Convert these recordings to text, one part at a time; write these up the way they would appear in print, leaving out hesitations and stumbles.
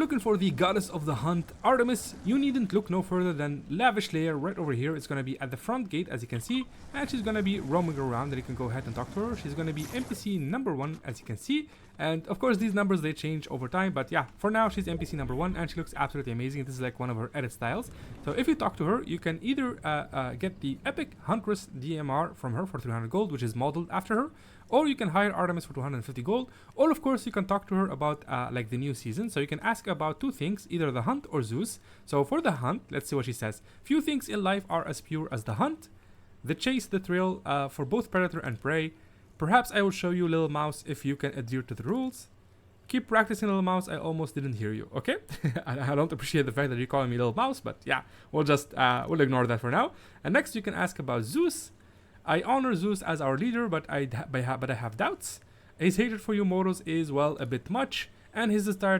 looking for the goddess of the hunt, Artemis, you needn't look no further than Lavish Lair right over here. It's going to be at the front gate, as you can see, and she's going to be roaming around, and you can go ahead and talk to her. She's going to be NPC number 1, as you can see, and of course these numbers, they change over time, but yeah, for now she's NPC number 1, and she looks absolutely amazing. This is like one of her edit styles. So if you talk to her, you can either get the epic Huntress DMR from her for 300 gold, which is modeled after her, or you can hire Artemis for 250 gold, or of course you can talk to her about like the new season. So you can ask about 2 things, either the hunt or Zeus. So for the hunt, let's see what she says. Few things in life are as pure as the hunt, the chase, the thrill, for both predator and prey. Perhaps I will show you, little mouse, if you can adhere to the rules. Keep practicing, little mouse. I almost didn't hear you. Okay, I don't appreciate the fact that you're calling me little mouse, but yeah, we'll just we'll ignore that for now. And next you can ask about Zeus. I honor Zeus as our leader, but I have doubts. His hatred for you mortals is, well, a bit much, and his desire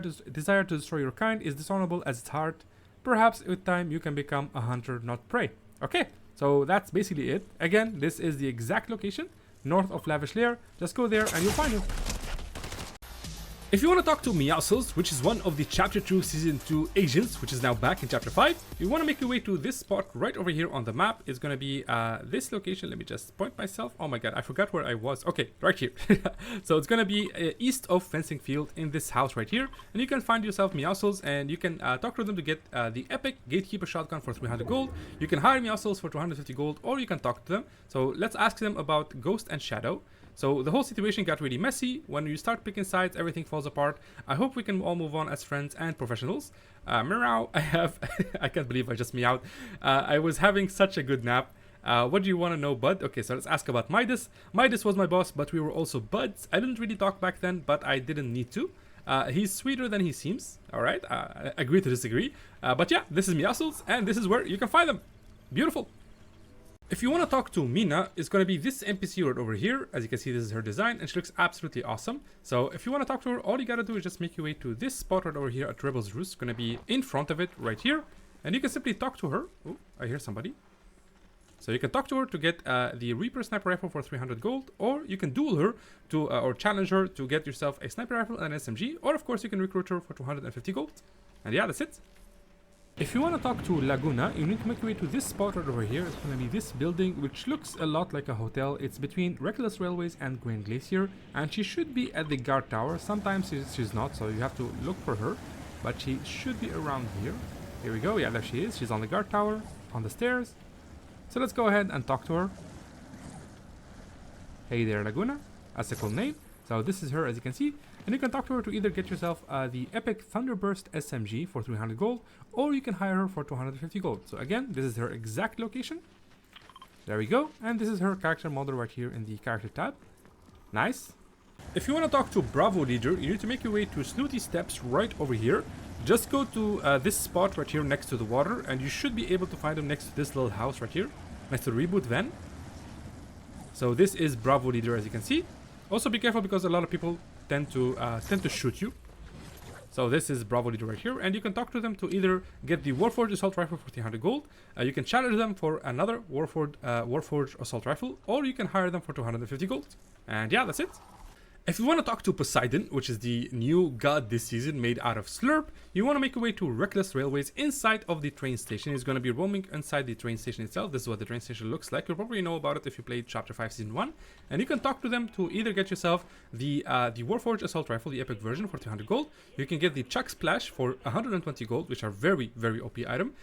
to destroy your kind is dishonorable as its heart. Perhaps with time you can become a hunter, not prey. Okay, so that's basically it. Again, this is the exact location, north of Lavish Lair. Just go there and you'll find him. If you want to talk to Meowscles, which is one of the Chapter 2 Season 2 agents, which is now back in Chapter 5, you want to make your way to this spot right over here on the map. It's going to be this location. Let me just point myself. Oh my god, I forgot where I was. Okay, right here. So it's going to be east of Fencing Field in this house right here. And you can find yourself Meowscles, and you can talk to them to get the epic Gatekeeper shotgun for 300 gold. You can hire Meowscles for 250 gold, or you can talk to them. So let's ask them about Ghost and Shadow. So the whole situation got really messy. When you start picking sides, everything falls apart. I hope we can all move on as friends and professionals. Meow, I can't believe I just meowed. I was having such a good nap. What do you want to know, bud? Okay, so let's ask about Midas. Midas was my boss, but we were also buds. I didn't really talk back then, but I didn't need to. He's sweeter than he seems. All right, agree to disagree. But yeah, this is Meowscles, and this is where you can find them. Beautiful. If you want to talk to Myna, it's going to be this NPC right over here. As you can see, this is her design, and she looks absolutely awesome. So if you want to talk to her, all you got to do is just make your way to this spot right over here at Rebel's Roost. It's going to be in front of it right here. And you can simply talk to her. Oh, I hear somebody. So you can talk to her to get the Reaper sniper rifle for 300 gold, or you can duel her to or challenge her to get yourself a sniper rifle and an SMG, or of course you can recruit her for 250 gold. And yeah, that's it. If you want to talk to Laguna, you need to make your way to this spot right over here. It's going to be this building, which looks a lot like a hotel. It's between Reckless Railways and Grand Glacier, and she should be at the guard tower. Sometimes she's not, so you have to look for her, but she should be around here. Here we go. Yeah, there she is. She's on the guard tower, on the stairs. So let's go ahead and talk to her. Hey there, Laguna. That's a cool name. So this is her, as you can see, and you can talk to her to either get yourself the epic Thunderburst SMG for 300 gold, or you can hire her for 250 gold. So again, this is her exact location. There we go, and this is her character model right here in the character tab. Nice. If you want to talk to Bravo Leader, you need to make your way to Snooty Steps right over here. Just go to this spot right here next to the water, and you should be able to find him next to this little house right here, next to the reboot van. So this is Bravo Leader, as you can see. Also be careful because a lot of people tend to shoot you. So this is Bravo Leader right here, and you can talk to them to either get the Warforged Assault Rifle for 300 gold, you can challenge them for another Warforged Assault Rifle, or you can hire them for 250 gold. And yeah, that's it. If you want to talk to Poseidon, which is the new god this season made out of Slurp, you want to make your way to Reckless Railways inside of the train station. He's going to be roaming inside the train station itself. This is what the train station looks like. You'll probably know about it if you played Chapter 5 Season 1. And you can talk to them to either get yourself the Warforged Assault Rifle, the epic version, for 300 gold. You can get the Chuck Splash for 120 gold, which are very, very OP item.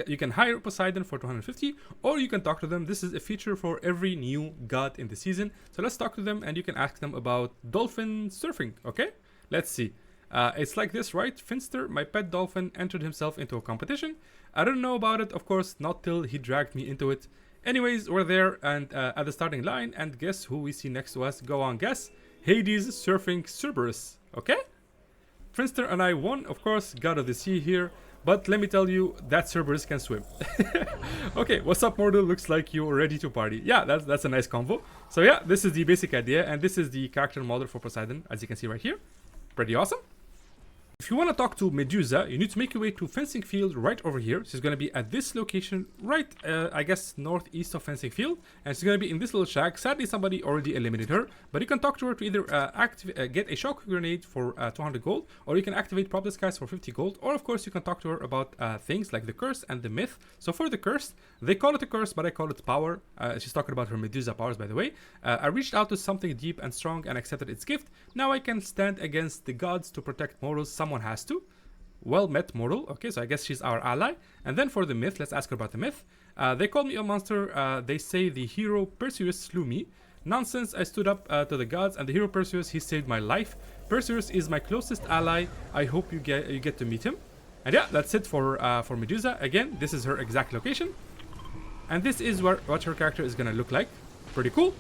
You can hire Poseidon for 250, or you can talk to them. This is a feature for every new god in the season. So let's talk to them, and you can ask them about dolphin surfing. Okay, let's see. It's like this, right? Finster, my pet dolphin, entered himself into a competition. I don't know about it, of course, not till he dragged me into it. Anyways, we're there and at the starting line, and guess who we see next to us? Go on, guess. Hades surfing Cerberus. Okay, Finster and I won, of course, god of the sea here. But let me tell you, that Cerberus can swim. Okay, what's up, mortal? Looks like you're ready to party. Yeah, that's a nice combo. So yeah, this is the basic idea, and this is the character model for Poseidon, as you can see right here. Pretty awesome. If you want to talk to Medusa, you need to make your way to Fencing Field right over here. She's going to be at this location right, I guess, northeast of Fencing Field. And she's going to be in this little shack. Sadly, somebody already eliminated her. But you can talk to her to either get a shock grenade for 200 gold. Or you can activate Prop Disguise for 50 gold. Or, of course, you can talk to her about things like the curse and the myth. So for the curse, they call it a curse, but I call it power. She's talking about her Medusa powers, by the way. I reached out to something deep and strong and accepted its gift. Now I can stand against the gods to protect mortals. Someone has to. Well met, mortal. Okay, so I guess she's our ally. And then for the myth, let's ask her about the myth. They called me a monster. They say the hero Perseus slew me. Nonsense, I stood up to the gods, and the hero Perseus, he saved my life. Perseus is my closest ally. I hope you get to meet him. And yeah, that's it for Medusa. Again, this is her exact location. And this is what her character is gonna look like. Pretty cool.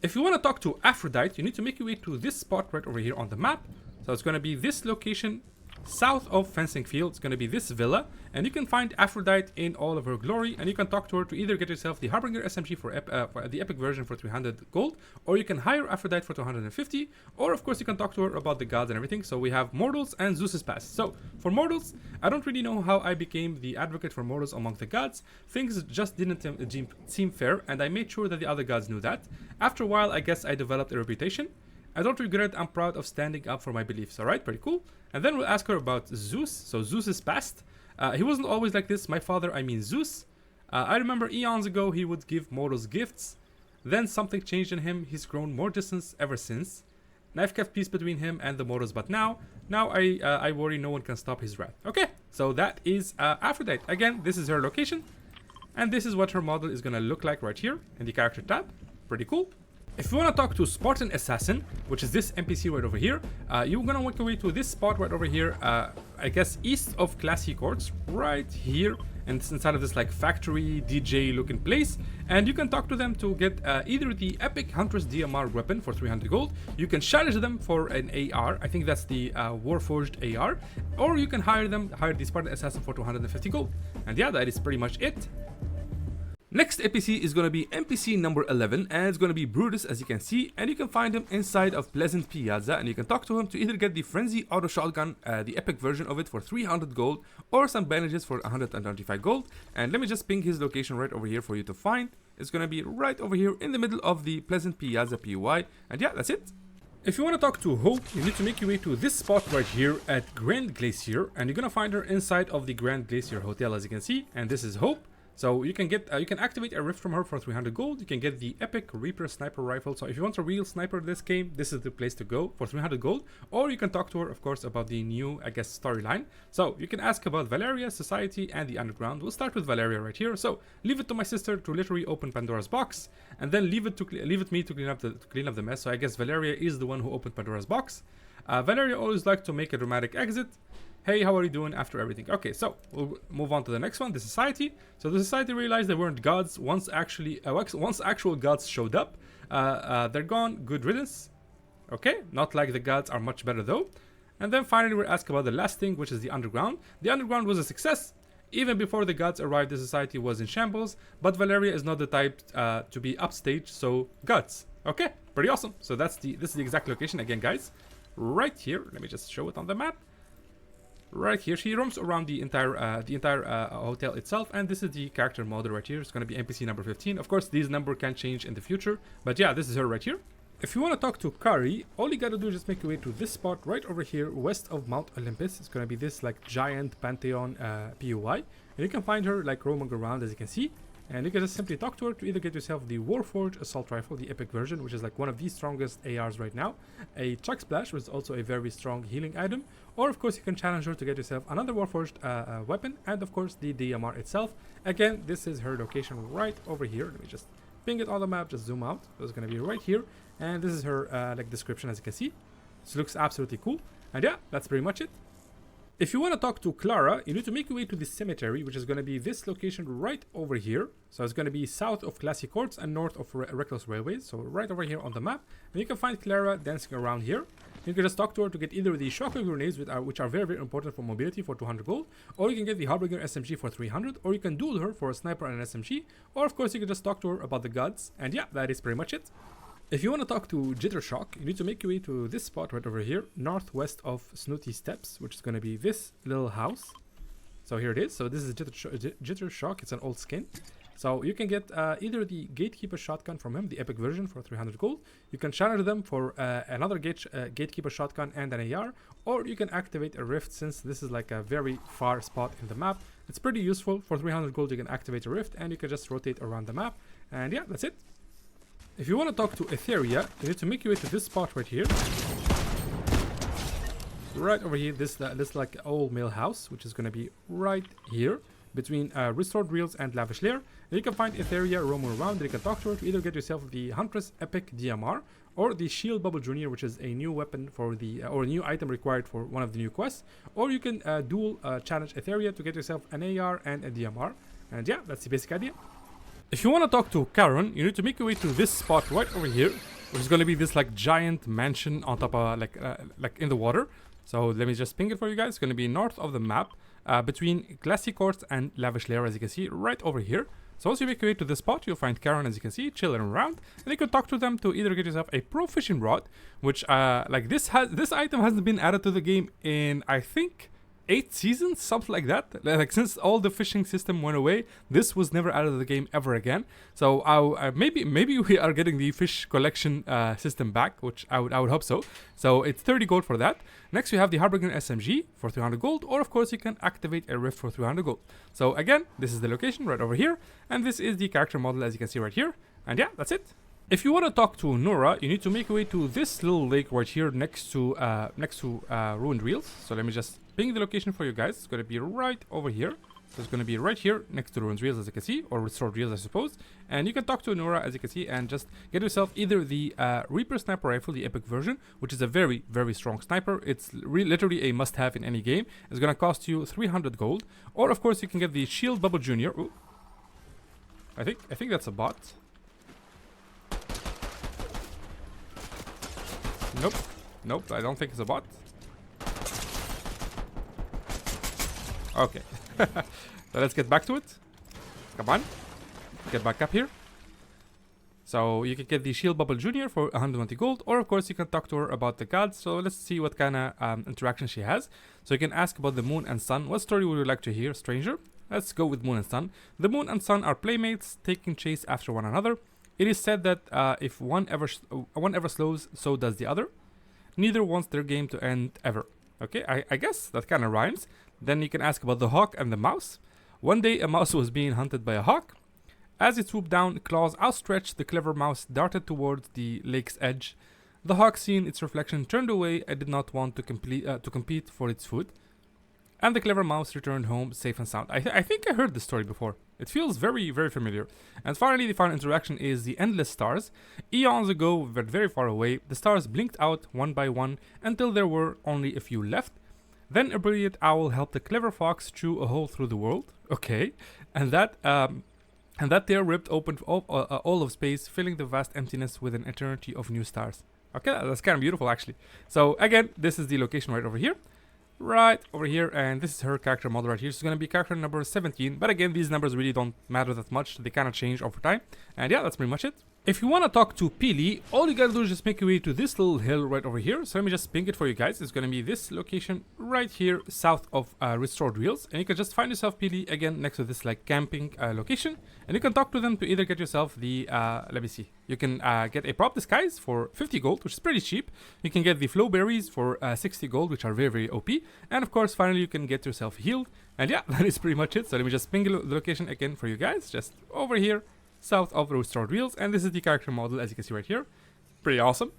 If you want to talk to Aphrodite, you need to make your way to this spot right over here on the map. So it's going to be this location south of Fencing Field. It's going to be this villa, and you can find Aphrodite in all of her glory, and you can talk to her to either get yourself the Harbinger SMG for the epic version for 300 gold, or you can hire Aphrodite for 250, or of course you can talk to her about the gods and everything. So we have mortals and Zeus's past. So for mortals, I don't really know how I became the advocate for mortals among the gods. Things just didn't seem fair, and I made sure that the other gods knew that. After a while, I guess I developed a reputation. I don't regret, I'm proud of standing up for my beliefs. Alright, pretty cool. And then we'll ask her about Zeus. So Zeus's past. He wasn't always like this. My father, I mean Zeus. I remember eons ago he would give mortals gifts. Then something changed in him. He's grown more distance ever since. And I've kept peace between him and the mortals, but now I worry no one can stop his wrath. Okay, so that is Aphrodite. Again, this is her location. And this is what her model is going to look like right here in the character tab. Pretty cool. If you want to talk to Spartan Assassin, which is this NPC right over here, you're going to work your way to this spot right over here, I guess east of Classy Courts, right here. And it's inside of this like factory DJ looking place. And you can talk to them to get either the Epic Huntress DMR weapon for 300 gold. You can challenge them for an AR. I think that's the Warforged AR. Or you can hire the Spartan Assassin for 250 gold. And yeah, that is pretty much it. Next NPC is going to be NPC number 11, and it's going to be Brutus, as you can see, and you can find him inside of Pleasant Piazza, and you can talk to him to either get the Frenzy Auto Shotgun, the epic version of it for 300 gold, or some bandages for 125 gold. And let me just ping his location right over here for you to find. It's going to be right over here in the middle of the Pleasant Piazza PUI, and yeah, that's it. If you want to talk to Hope, you need to make your way to this spot right here at Grand Glacier, and you're going to find her inside of the Grand Glacier Hotel, as you can see, and this is Hope. So you can get you can activate a rift from her for 300 gold. You can get the Epic Reaper Sniper Rifle. So if you want a real sniper this game, this is the place to go for 300 gold. Or you can talk to her, of course, about the new, I guess, storyline. So you can ask about Valeria, Society, and the Underground. We'll start with Valeria right here. So leave it to my sister to literally open Pandora's box, and then leave it me to clean up the mess. So I guess Valeria is the one who opened Pandora's box. Valeria always likes to make a dramatic exit. Hey, how are you doing after everything? Okay, so we'll move on to the next one, the Society. So the Society realized they weren't gods once actual gods showed up. They're gone, good riddance. Okay, not like the gods are much better though. And then finally we're asked about the last thing, which is the Underground. The Underground was a success. Even before the gods arrived, the Society was in shambles, but Valeria is not the type to be upstage, so gods. Okay, pretty awesome. So this is the exact location again, guys. Right here, let me just show it on the map. Right here, she roams around the entire hotel itself, and this is the character model right here. It's going to be NPC number 15. Of course, these numbers can change in the future, but yeah, this is her right here. If you want to talk to Khari, all you gotta do is just make your way to this spot right over here, west of Mount Olympus. It's going to be this like giant pantheon POI, and you can find her like roaming around, as you can see. And you can just simply talk to her to either get yourself the Warforged Assault Rifle, the epic version, which is like one of the strongest ARs right now, a Chuck Splash, which is also a very strong healing item, or of course you can challenge her to get yourself another Warforged weapon, and of course the DMR itself. Again, this is her location right over here. Let me just ping it on the map, just zoom out. So it's going to be right here, and this is her like description, as you can see. This looks absolutely cool, and yeah, that's pretty much it. If you want to talk to Clara, you need to make your way to the cemetery, which is going to be this location right over here. So it's going to be south of Classy Courts and north of Reckless Railways. So right over here on the map. And you can find Clara dancing around here. You can just talk to her to get either the shotgun grenades, which are very, very important for mobility for 200 gold, or you can get the Harbinger SMG for 300, or you can duel her for a sniper and an SMG, or of course you can just talk to her about the gods. And yeah, that is pretty much it. If you want to talk to Jittershock, you need to make your way to this spot right over here, northwest of Snooty Steps, which is going to be this little house. So here it is. So this is Jittershock. It's an old skin. So you can get either the Gatekeeper shotgun from him, the epic version, for 300 gold. You can challenge them for another Gatekeeper shotgun and an AR, or you can activate a rift, since this is like a very far spot in the map. It's pretty useful. For 300 gold you can activate a rift and you can just rotate around the map. And yeah, that's it. If you want to talk to Etheria, you need to make your way to this spot right here. Right over here, this like old mill house, which is going to be right here between Restored Reels and Lavish Lair. And you can find Etheria roaming around, and you can talk to her to either get yourself the Huntress Epic DMR or the Shield Bubble Junior, which is a new weapon for the or a new item required for one of the new quests. Or you can dual challenge Etheria to get yourself an AR and a DMR. And yeah, that's the basic idea. If you want to talk to Charon, you need to make your way to this spot right over here, which is going to be this like giant mansion on top of like in the water. So let me just ping it for you guys. It's going to be north of the map, between Glassy Courts and Lavish Lair, as you can see, right over here. So once you make your way to this spot, you'll find Charon, as you can see, chilling around, and you can talk to them to either get yourself a pro fishing rod, which like this item hasn't been added to the game in, I think, 8 seasons, something like that. Like since all the fishing system went away, this was never added to the game ever again. So maybe we are getting the fish collection system back, which I would hope so. So it's 30 gold for that. Next we have the Harbinger SMG for 300 gold, or of course you can activate a rift for 300 gold. So again, this is the location right over here, and this is the character model, as you can see right here. And yeah, that's it. If you want to talk to Noorah, you need to make your way to this little lake right here next to Ruined Reels. So let me just ping the location for you guys. It's going to be right over here. So it's going to be right here next to Ruined Reels, as you can see, or Restored Reels, I suppose. And you can talk to Noorah, as you can see, and just get yourself either the Reaper Sniper Rifle, the epic version, which is a very, very strong sniper. It's literally a must-have in any game. It's going to cost you 300 gold. Or, of course, you can get the Shield Bubble Junior. Ooh. I think that's a bot. Nope, I don't think it's a bot. Okay. So let's get back to it. Come on. Get back up here. So you can get the Shield Bubble Junior for 120 gold, or of course you can talk to her about the gods. So let's see what kind of interaction she has. So you can ask about the moon and sun. What story would you like to hear, stranger? Let's go with moon and sun. The moon and sun are playmates, taking chase after one another. It is said that if one ever slows, so does the other. Neither wants their game to end ever. Okay, I guess that kind of rhymes. Then you can ask about the hawk and the mouse. One day a mouse was being hunted by a hawk. As it swooped down, claws outstretched, the clever mouse darted towards the lake's edge. The hawk, seeing its reflection, turned away and did not want to compete for its food. And the clever mouse returned home safe and sound. I think I heard this story before. It feels very, very familiar. And finally, the final interaction is the endless stars. Eons ago, but very far away, the stars blinked out one by one until there were only a few left. Then a brilliant owl helped the clever fox chew a hole through the world. Okay, and that tear ripped open all of space, filling the vast emptiness with an eternity of new stars. Okay, that's kind of beautiful, actually. So again, this is the location right over here. Right over here, and this is her character model right here. She's going to be character number 17, but again, these numbers really don't matter that much. They kind of change over time. And yeah, that's pretty much it. If you want to talk to Pili, all you gotta do is just make your way to this little hill right over here. So let me just ping it for you guys. It's gonna be this location right here south of Restored Reels, and you can just find yourself Pili again next to this like camping location, and you can talk to them to either get yourself the let me see, you can get a prop disguise for 50 gold, which is pretty cheap. You can get the flow berries for 60 gold, which are very, very OP, and of course finally you can get yourself healed. And yeah, that is pretty much it. So let me just ping the location again for you guys, just over here south of Restored Reels, and this is the character model, as you can see right here. Pretty awesome.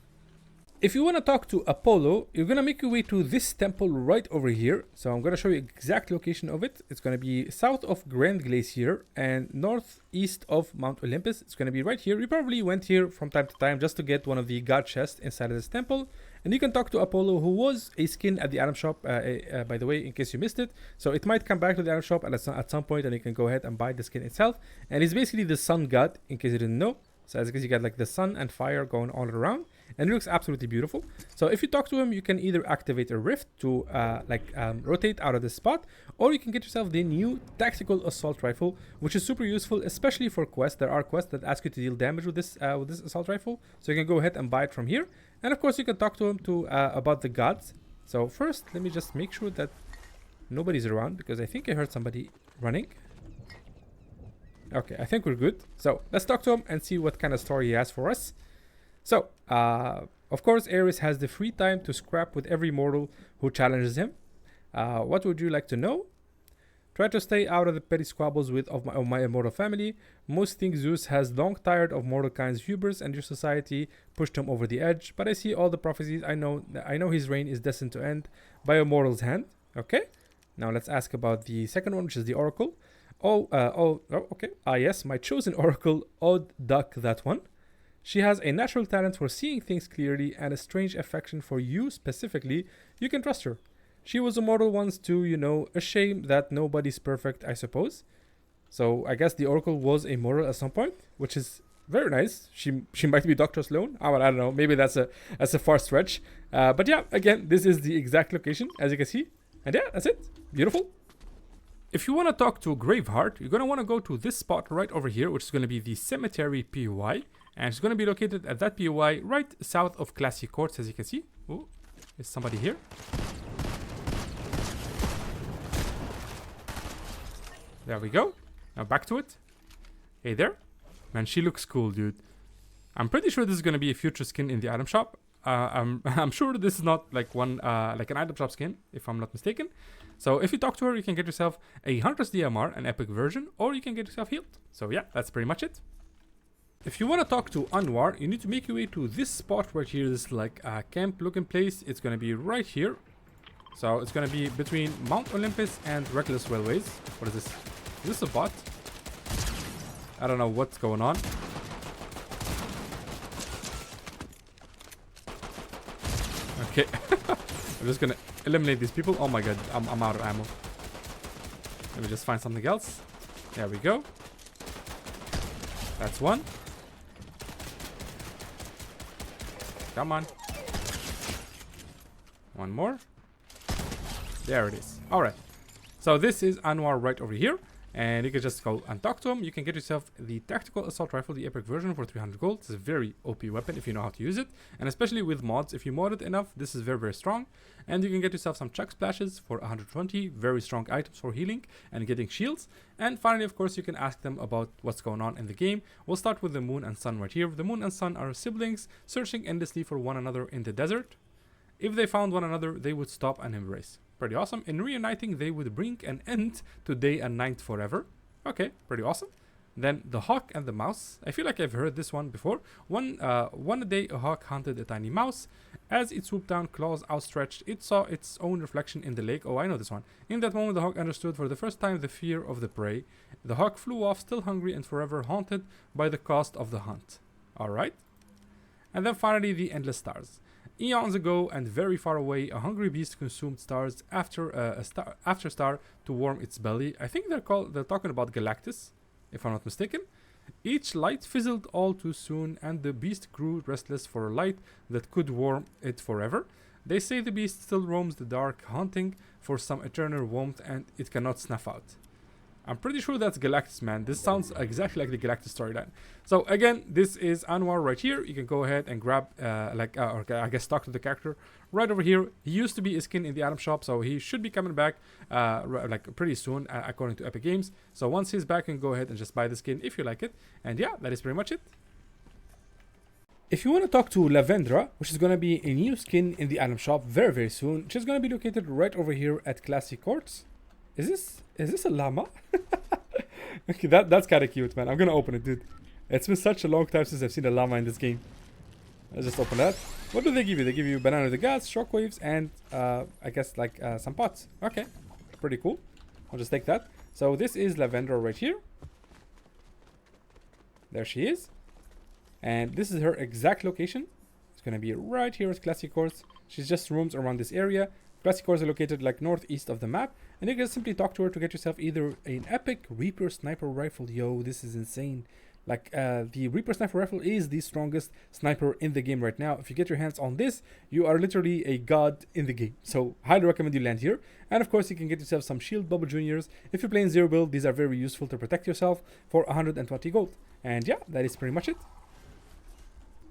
If you want to talk to Apollo, you're going to make your way to this temple right over here. So I'm going to show you exact location of it. It's going to be south of Grand Glacier and northeast of Mount Olympus. It's going to be right here. You probably went here from time to time just to get one of the god chests inside of this temple. And you can talk to Apollo, who was a skin at the item shop, by the way, in case you missed it. So it might come back to the item shop at some point, and you can go ahead and buy the skin itself. And he's basically the sun god, in case you didn't know. So as you can see, you got like the sun and fire going all around. and it looks absolutely beautiful. So if you talk to him, you can either activate a rift to rotate out of this spot, or you can get yourself the new tactical assault rifle, which is super useful, especially for quests. There are quests that ask you to deal damage with this assault rifle, so you can go ahead and buy it from here. And of course, you can talk to him about the gods. So first, let me just make sure that nobody's around, because I think I heard somebody running. Okay, I think we're good. So let's talk to him and see what kind of story he has for us. So, of course, Ares has the free time to scrap with every mortal who challenges him. What would you like to know? Try to stay out of the petty squabbles of my immortal family. Most think Zeus has long tired of mortal kind's hubris, and your society pushed him over the edge. But I see all the prophecies. I know his reign is destined to end by a mortal's hand. Okay. Now let's ask about the second one, which is the oracle. Okay. Yes, my chosen oracle, Odd Duck, that one. She has a natural talent for seeing things clearly and a strange affection for you specifically. You can trust her. She was immortal once too, you know. A shame that nobody's perfect, I suppose. So I guess the oracle was immortal at some point, which is very nice. She might be Dr. Sloan. I don't know. Maybe that's a far stretch. But yeah, again, this is the exact location, as you can see. And yeah, that's it. Beautiful. If you want to talk to Graveheart, you're going to want to go to this spot right over here, which is going to be the cemetery POI. And it's going to be located at that POI right south of Classy Courts, as you can see. Oh, there's somebody here. There we go. Now back to it. Hey there. Man, she looks cool, dude. I'm pretty sure this is going to be a future skin in the item shop. I'm sure this is not like an item shop skin, if I'm not mistaken. So if you talk to her, you can get yourself a Hunter's DMR, an epic version, or you can get yourself healed. So yeah, that's pretty much it. If you want to talk to Anwar, you need to make your way to this spot right here. This is like a camp looking place. It's going to be right here. So it's going to be between Mount Olympus and Reckless Railways. What is this? Is this a bot? I don't know what's going on. Okay. I'm just going to eliminate these people. Oh my god, I'm out of ammo. Let me just find something else. There we go. That's one. Come on. One more. There it is. Alright. So this is Anwar right over here. And you can just go and talk to him. You can get yourself the tactical assault rifle, the epic version, for 300 gold. It's a very OP weapon if you know how to use it. And especially with mods, if you mod it enough, this is very, very strong. And you can get yourself some chuck splashes for 120. Very strong items for healing and getting shields. And finally, of course, you can ask them about what's going on in the game. We'll start with the moon and sun right here. The moon and sun are siblings searching endlessly for one another in the desert. If they found one another, they would stop and embrace. Pretty awesome. In reuniting, they would bring an end to day and night forever. Okay, pretty awesome. Then the hawk and the mouse. I feel like I've heard this one before. One day, a hawk hunted a tiny mouse. As it swooped down, claws outstretched, it saw its own reflection in the lake. Oh, I know this one. In that moment, the hawk understood for the first time the fear of the prey. The hawk flew off, still hungry and forever haunted by the cost of the hunt. Alright. And then finally, the endless stars. Eons ago and very far away, a hungry beast consumed stars after star to warm its belly. I think they're talking about Galactus, if I'm not mistaken. Each light fizzled all too soon, and the beast grew restless for a light that could warm it forever. They say the beast still roams the dark, hunting for some eternal warmth, and it cannot snuff out. I'm pretty sure that's Galactus, man. This sounds exactly like the Galactus storyline. So again, this is Anwar right here. You can go ahead and grab, or I guess talk to the character right over here. He used to be a skin in the item shop, so he should be coming back pretty soon, according to Epic Games. So once he's back, you can go ahead and just buy the skin if you like it. And yeah, that is pretty much it. If you want to talk to Lavendra, which is going to be a new skin in the item shop very, very soon, she's going to be located right over here at Classy Courts. Is this a llama? Okay, that's kind of cute, man. I'm gonna open it, dude. It's been such a long time since I've seen a llama in this game. Let's just open that. What do they give you? They give you banana the gas, shockwaves, and I guess like some pots. Okay, pretty cool. I'll just take that. So this is Lavendra right here. There she is. And this is her exact location. It's gonna be right here at Classy Courts. She's just roams around this area. Classy Courts are located like northeast of the map, and you can simply talk to her to get yourself either an epic Reaper sniper rifle. Yo, this is insane. Like the Reaper Sniper Rifle is the strongest sniper in the game right now. If you get your hands on this, you are literally a god in the game. So highly recommend you land here. And of course, you can get yourself some Shield Bubble Juniors. If you're playing zero build, these are very useful to protect yourself for 120 gold. And yeah, that is pretty much it.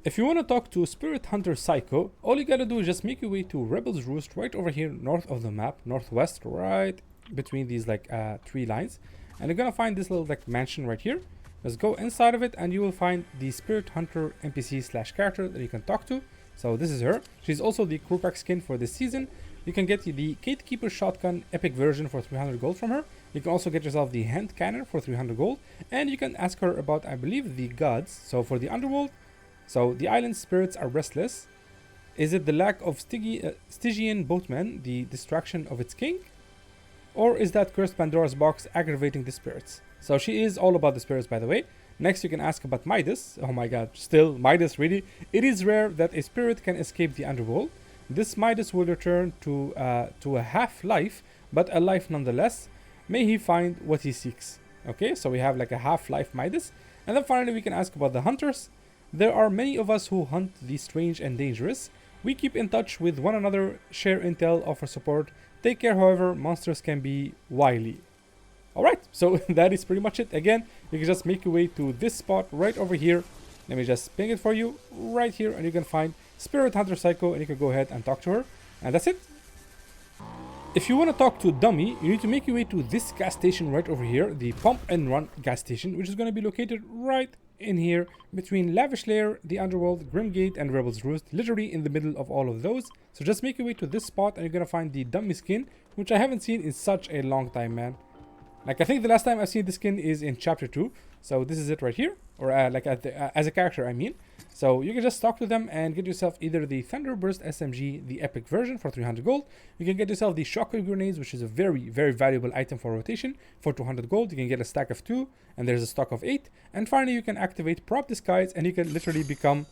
If you want to talk to Spirit Hunter Saeko, all you gotta do is just make your way to Rebel's Roost right over here north of the map, northwest, right between these like 3 lines. And you're gonna find this little like mansion right here. Let's go inside of it and you will find the Spirit Hunter NPC slash character that you can talk to. So this is her. She's also the crew pack skin for this season. You can get the Gatekeeper Shotgun epic version for 300 gold from her. You can also get yourself the Hand Cannon for 300 gold. And you can ask her about, I believe, the gods. So for the underworld, so the island spirits are restless. Is it the lack of Stygian boatmen, the distraction of its king? Or is that cursed Pandora's box aggravating the spirits? So she is all about the spirits, by the way. Next, you can ask about Midas. Oh my god, still Midas, really? It is rare that a spirit can escape the underworld. This Midas will return to a half-life, but a life nonetheless. May he find what he seeks. Okay, so we have like a half-life Midas. And then finally, we can ask about the hunters. There are many of us who hunt the strange and dangerous. We keep in touch with one another, share intel, offer support. Take care, however, monsters can be wily. Alright, so that is pretty much it. Again, you can just make your way to this spot right over here. Let me just ping it for you right here, and you can find Spirit Hunter Saeko, and you can go ahead and talk to her. And that's it. If you want to talk to Dummy, you need to make your way to this gas station right over here, the Pump and Run gas station, which is going to be located right in here between Lavish Lair, the Underworld, Grimgate, and Rebel's Roost, literally in the middle of all of those. So just make your way to this spot, and you're going to find the Dummy skin, which I haven't seen in such a long time, man. Like, I think the last time I've seen this skin is in chapter 2. So this is it right here. Or like as a character, I mean. So you can just talk to them and get yourself either the Thunderburst SMG, the epic version for 300 gold. You can get yourself the Shockwave Grenades, which is a very, very valuable item for rotation for 200 gold. You can get a stack of 2 and there's a stock of 8. And finally, you can activate Prop Disguise and you can literally become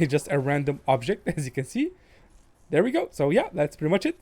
just a random object, as you can see. There we go. So yeah, that's pretty much it.